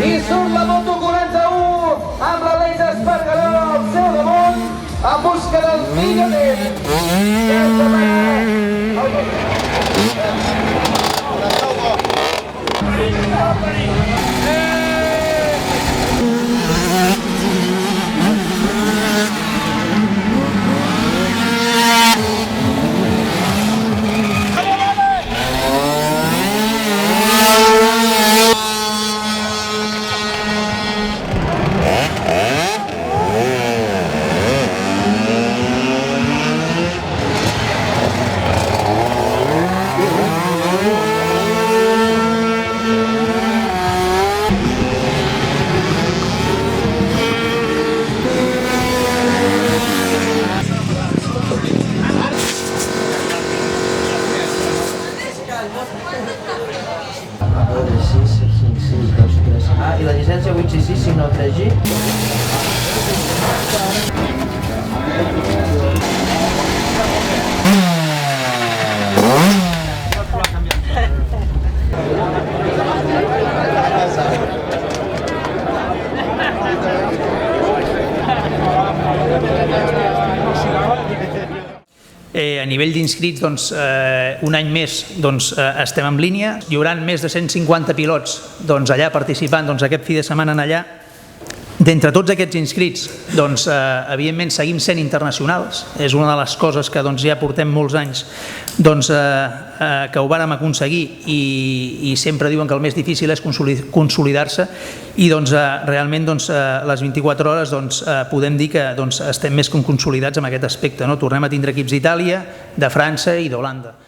I surt la moto 41 amb l'Aleix Espargaró al seu damunt en busca del millament. I la llicència 86653G. A nivell d'inscrits, un any més estem en línia. Hi haurà més de 150 pilots allà participant aquest fi de setmana allà. D'entre tots aquests inscrits, evidentment seguim sent internacionals. És una de les coses que ja portem molts anys que ho vàrem aconseguir i sempre diuen que el més difícil és consolidar-se i realment les 24 hores podem dir que estem més que consolidats en aquest aspecte. Tornem a tindre equips d'Itàlia, de França i d'Holanda.